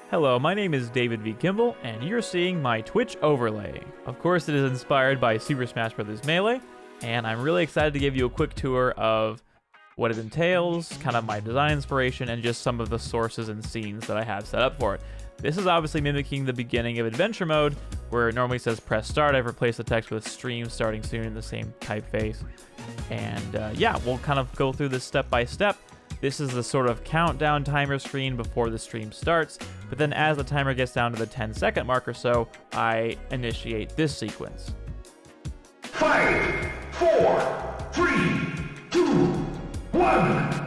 Hello, my name is David V. Kimball, and you're seeing my Twitch overlay. Of course, it is inspired by Super Smash Bros. Melee, and I'm really excited to give you a quick tour of what it entails, kind of my design inspiration, and just some of the sources and scenes that I have set up for it. This is obviously mimicking the beginning of Adventure Mode, where it normally says press start. I've replaced the text with stream starting soon in the same typeface. And yeah, we'll kind of go through this step by step. This is the sort of countdown timer screen before the stream starts, but then as the timer gets down to the 10-second mark or so, I initiate this sequence. 5, 4, 3, 2, 1.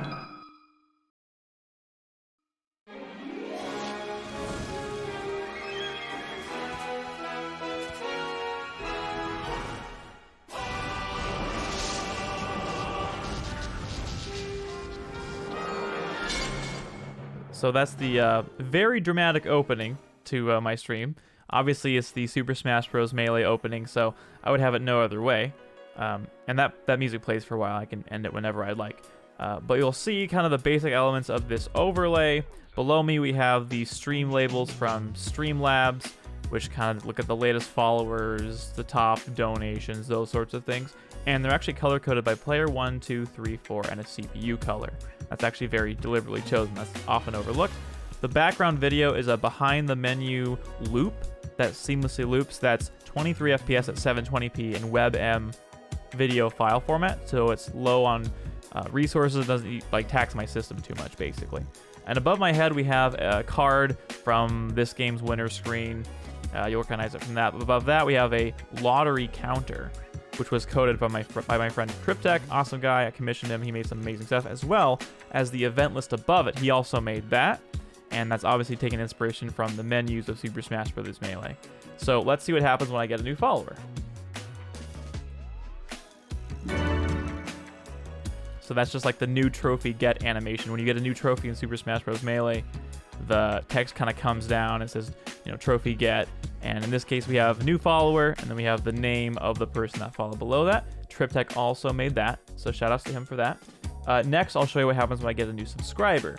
So that's the very dramatic opening to my stream. Obviously, it's the Super Smash Bros. Melee opening, so I would have it no other way. And that music plays for a while. I can end it whenever I'd like. But you'll see kind of the basic elements of this overlay. Below me, we have the stream labels from Streamlabs, which kind of look at the latest followers, the top donations, those sorts of things. And they're actually color-coded by player 1, 2, 3, 4, and a CPU color. That's actually very deliberately chosen. That's often overlooked. The background video is a behind-the-menu loop that seamlessly loops. That's 23 FPS at 720p in WebM video file format, so it's low on resources. It doesn't like tax my system too much, basically. And above my head, we have a card from this game's winner screen. You'll recognize it from that. Above that, we have a lottery counter, which was coded by my friend Triptech. Awesome guy. I commissioned him. He made some amazing stuff, as well as the event list above it. He also made that, and that's obviously taking inspiration from the menus of Super Smash Bros. Melee. So let's see what happens when I get a new follower. So that's just like the new trophy get animation. When you get a new trophy in Super Smash Bros. Melee, the text kind of comes down and says, you know, trophy get. And in this case, we have a new follower, and then we have the name of the person that followed below that. Triptech also made that, so shout outs to him for that. Next, I'll show you what happens when I get a new subscriber.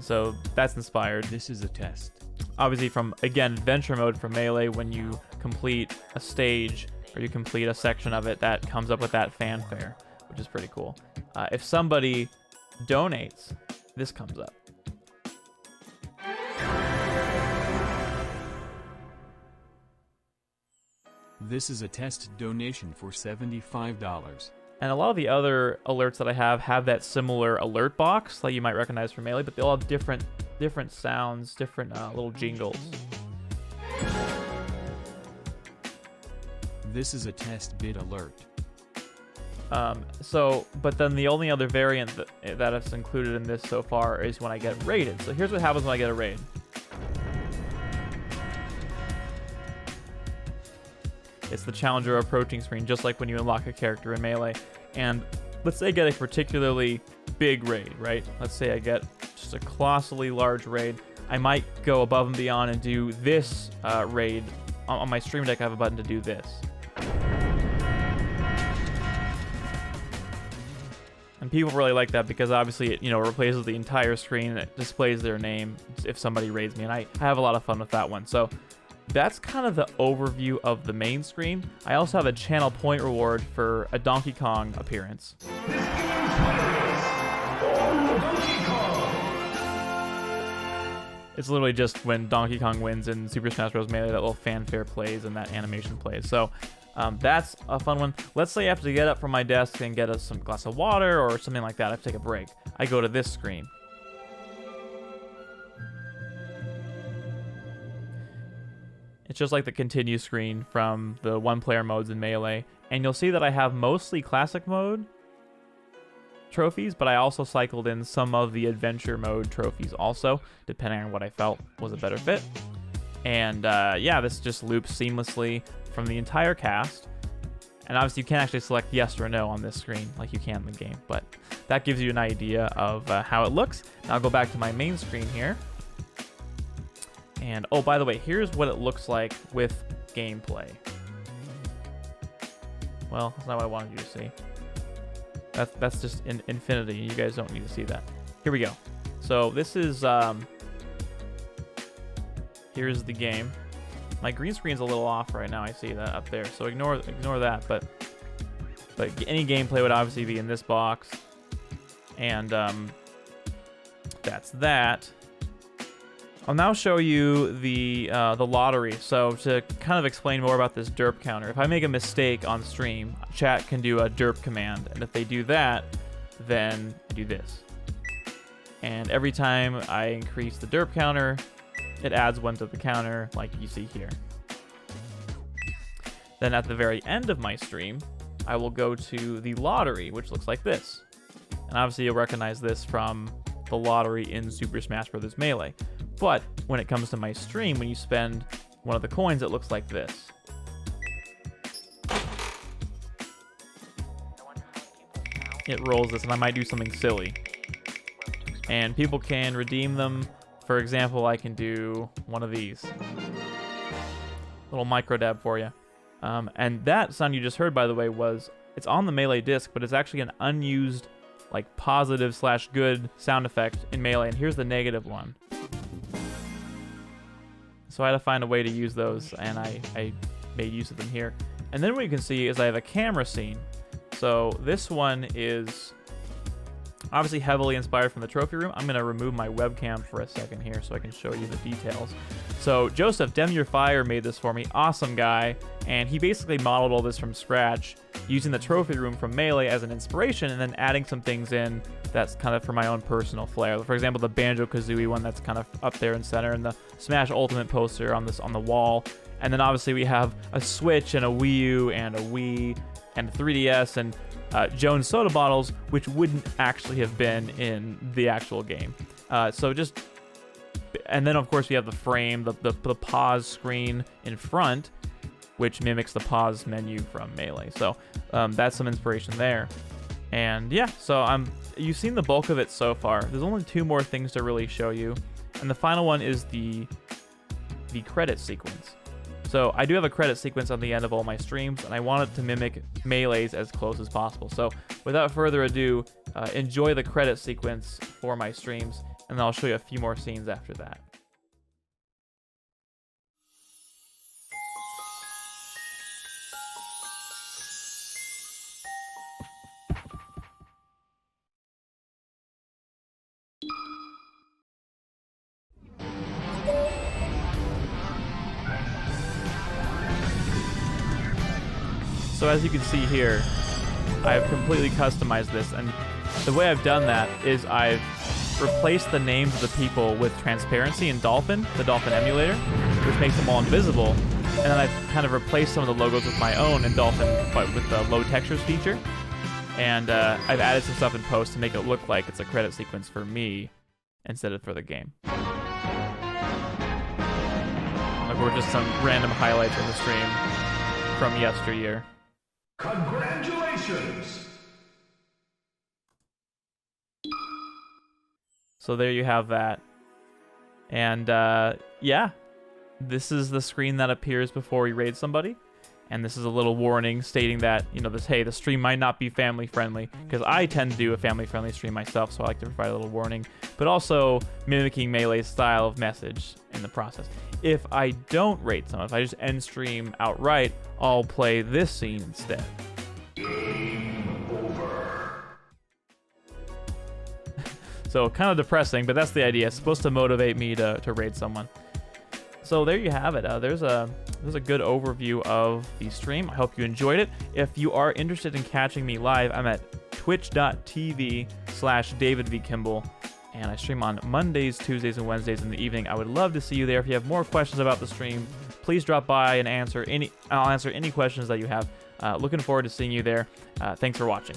So that's inspired. This is a test. Obviously from, again, Adventure Mode from Melee. When you complete a stage or you complete a section of it, that comes up with that fanfare, which is pretty cool. If somebody donates, this comes up. This is a test donation for $75. And a lot of the other alerts that I have that similar alert box that you might recognize from Melee, but they all have different sounds, different little jingles. This is a test bid alert. But then the only other variant that is included in this so far is when I get raided. So here's what happens when I get a raid. It's the challenger approaching screen, just like when you unlock a character in Melee. And let's say I get a particularly big raid, right? Let's say I get just a colossally large raid. I might go above and beyond and do this raid. On my stream deck, I have a button to do this. And people really like that because obviously it, replaces the entire screen and it displays their name if somebody raids me, and I have a lot of fun with that one. So that's kind of the overview of the main screen. I also have a channel point reward for a Donkey Kong appearance. It's literally just when Donkey Kong wins in Super Smash Bros. Melee, that little fanfare plays and that animation plays. So that's a fun one. Let's say I have to get up from my desk and get us some glass of water or something like that. I have to take a break. I go to this screen. It's just like the continue screen from the one-player modes in Melee. And you'll see that I have mostly classic mode trophies, but I also cycled in some of the adventure mode trophies also, depending on what I felt was a better fit. And yeah, this just loops seamlessly from the entire cast. And obviously you can't actually select yes or no on this screen like you can in the game, but that gives you an idea of how it looks. Now I'll go back to my main screen here. And oh, by the way, here's what it looks like with gameplay. Well, that's not what I wanted you to see. That's just infinity. You guys don't need to see that. Here we go. So this is here's the game. My green screen's a little off right now. I see that up there. So ignore that. But any gameplay would obviously be in this box. And that's that. I'll now show you the lottery. So to kind of explain more about this derp counter, if I make a mistake on stream, chat can do a derp command, and if they do that, then I do this. And every time I increase the derp counter, it adds one to the counter, like you see here. Then at the very end of my stream, I will go to the lottery, which looks like this. And obviously you'll recognize this from the lottery in Super Smash Bros. Melee. But when it comes to my stream, when you spend one of the coins, it looks like this. It rolls this, and I might do something silly. And people can redeem them. For example, I can do one of these. Little micro dab for you. And that sound you just heard, by the way, it's on the Melee disc, but it's actually an unused, like, positive/good sound effect in Melee. And here's the negative one. So I had to find a way to use those, and I made use of them here. And then what you can see is I have a camera scene. So this one is obviously heavily inspired from the trophy room. I'm going to remove my webcam for a second here so I can show you the details. So Joseph Demure made this for me. Awesome guy. And he basically modeled all this from scratch using the trophy room from Melee as an inspiration and then adding some things in that's kind of for my own personal flair. For example, the Banjo-Kazooie one that's kind of up there in center, and the Smash Ultimate poster on the wall. And then obviously we have a Switch and a Wii U and a Wii and a 3DS and Jones soda bottles, which wouldn't actually have been in the actual game. And then of course we have the frame, the pause screen in front, which mimics the pause menu from Melee. So that's some inspiration there. And yeah, so you've seen the bulk of it so far. There's only 2 more things to really show you. And the final one is the credit sequence. So I do have a credit sequence on the end of all my streams, and I want it to mimic Melee's as close as possible. So without further ado, enjoy the credit sequence for my streams, and then I'll show you a few more scenes after that. So as you can see here, I've completely customized this, and the way I've done that is I've replaced the names of the people with transparency in Dolphin, the Dolphin emulator, which makes them all invisible, and then I've kind of replaced some of the logos with my own in Dolphin, but with the low textures feature, and I've added some stuff in post to make it look like it's a credit sequence for me instead of for the game. Like, we're just some random highlights from the stream from yesteryear. Congratulations! So there you have that. And yeah, this is the screen that appears before you raid somebody. And this is a little warning stating that, hey, the stream might not be family friendly, because I tend to do a family friendly stream myself, so I like to provide a little warning, but also mimicking Melee's style of message in the process. If I don't raid someone, if I just end stream outright, I'll play this scene instead. Game over. So kind of depressing, but that's the idea. It's supposed to motivate me to raid someone. So there you have it. There's a good overview of the stream. I hope you enjoyed it. If you are interested in catching me live, I'm at twitch.tv/DavidVKimble, and I stream on Mondays, Tuesdays, and Wednesdays in the evening. I would love to see you there. If you have more questions about the stream, please drop by and I'll answer any questions that you have. Looking forward to seeing you there. Thanks for watching.